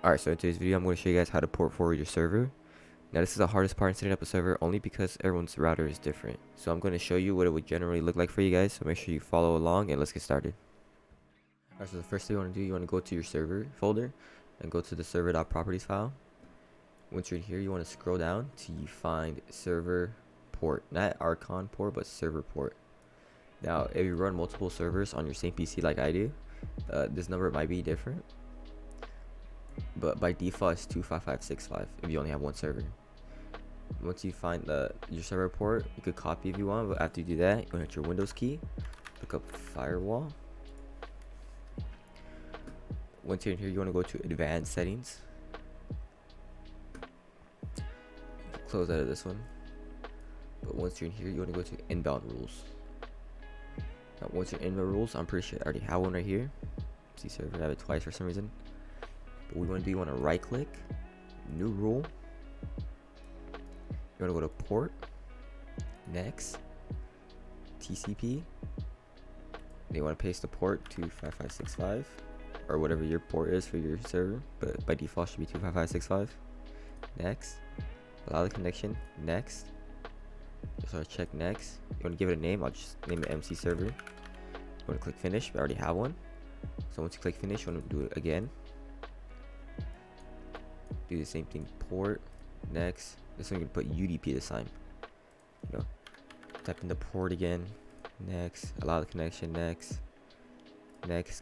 Alright, so in today's video, I'm going to show you guys how to port forward your server. Now, this is the hardest part in setting up a server only because everyone's router is different. So I'm going to show you what it would generally look like for you guys. So make sure you follow along and let's get started. Alright, so the first thing you want to do, you want to go to your server folder and go to the server.properties file. Once you're in here, you want to scroll down till you find server port. Not Archon port, but server port. Now, if you run multiple servers on your same PC like I do, this number might be different. But by default it's 25565 if you only have one server. Once you find your server port, you could copy if you want, but after you do that, you're gonna hit your Windows key, look up firewall. Once you're in here, you want to go to advanced settings. You can close out of this one, but once you're in here, you want to go to inbound rules. Now once you're in the rules, I'm pretty sure I already have one right here. See server, I have it twice for some reason. What we want to do, you want to right click, new rule. You want to go to port, next, TCP. Then you want to paste the port 25565 or whatever your port is for your server, but by default should be 25565. Next, allow the connection. Next, just check next. You want to give it a name. I'll just name it MC server. You want to click finish. We already have one. So once you click finish, you want to do it again. Do the same thing, port, next. This one you can put UDP this time. You know, type in the port again, next, allow the connection, next,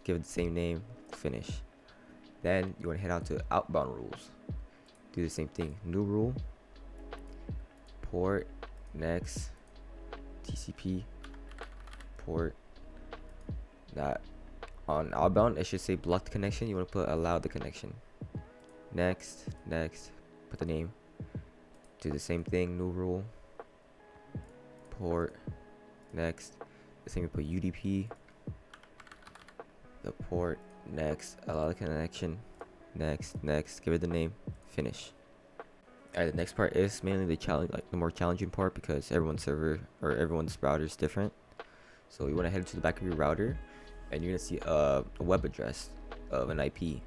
give it the same name, finish. Then you want to head out to outbound rules. Do the same thing, new rule, port, next, TCP, port. That on outbound, it should say block the connection. You want to put allow the connection. Next, put the name. Do the same thing, new rule, port, next. The same, put UDP, the port, next, allow the connection, next, give it the name, finish. Alright, the next part is mainly the challenge, like the more challenging part, because everyone's server or everyone's router is different. So you want to head to the back of your router, and you're gonna see a web address of an IP.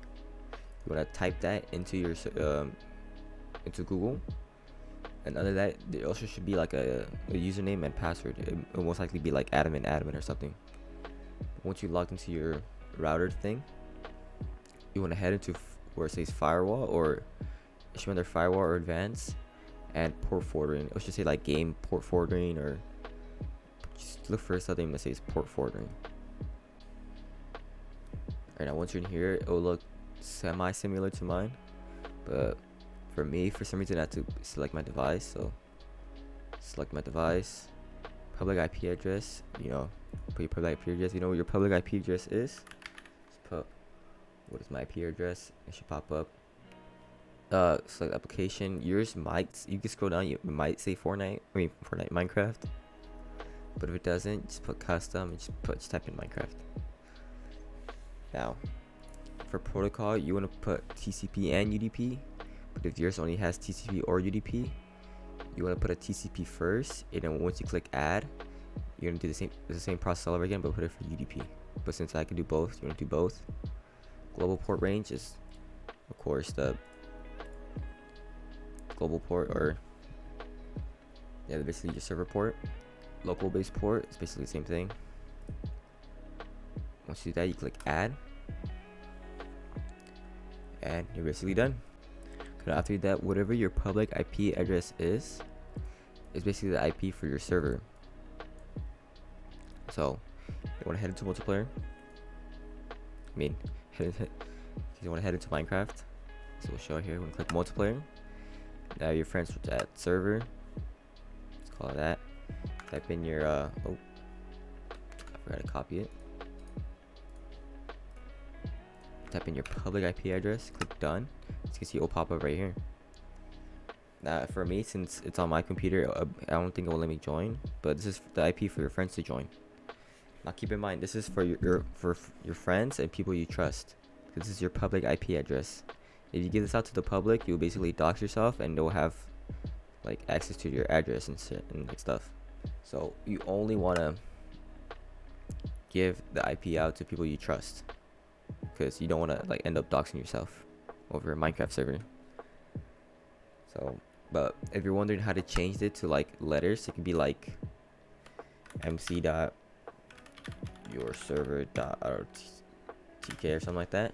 You want to type that into your into Google, and under that there also should be like a username and password. It will most likely be like admin or something. Once you log into your router thing, you want to head into where it says firewall, or it should be under firewall or advanced, and port forwarding. It should say like game port forwarding, or just look for something that says port forwarding. Alright, now once you're in here, it will look semi-similar to mine, but for me, for some reason I have to select my device. So select my device, public IP address, you know, put your public IP address. You know what your public IP address is, just put what is my IP address. It should pop up. Select application. Yours might, you can scroll down, it might say Fortnite Minecraft, but if it doesn't, just put custom and just type in Minecraft. Now for protocol, you want to put TCP and UDP, but if yours only has TCP or UDP, you want to put a TCP first, and then once you click add, you're gonna do the same process all over again, but put it for UDP. But since I can do both, you want to do both. Global port range is, of course, the global port, or yeah, basically your server port. Local based port is basically the same thing. Once you do that, you click add, and you're basically done. After that, whatever your public IP address is basically the IP for your server. So you want to head into multiplayer. You want to head into Minecraft. So we'll show here. We're gonna click multiplayer. Now your friends at server. Let's call it that. Type in your oh, I forgot to copy it. Type in your public IP address, click done. As you can see, it will pop up right here. Now for me, since it's on my computer, I don't think it will let me join, but this is the IP for your friends to join. Now keep in mind, this is for your friends and people you trust. This is your public IP address. If you give this out to the public, you'll basically dox yourself, and they'll have like access to your address and shit and like stuff. So you only want to give the IP out to people you trust, because you don't want to like end up doxing yourself. over a Minecraft server. So, but if you're wondering how to change it to like letters, it can be like MC dot your server dot TK or something like that.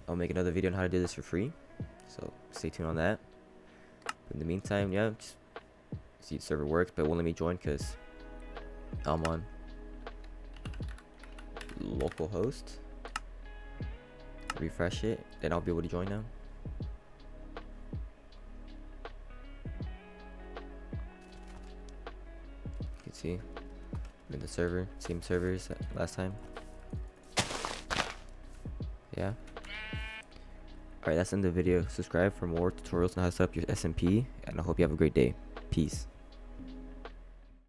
I'll make another video on how to do this for free, so stay tuned on that. But in the meantime, yeah, just see the server works, but it won't let me join because I'm on localhost. Refresh it, then I'll be able to join now. You can see I'm in the server, same servers last time. Yeah. Alright, that's in the video. Subscribe for more tutorials on how to set up your SMP, and I hope you have a great day. Peace.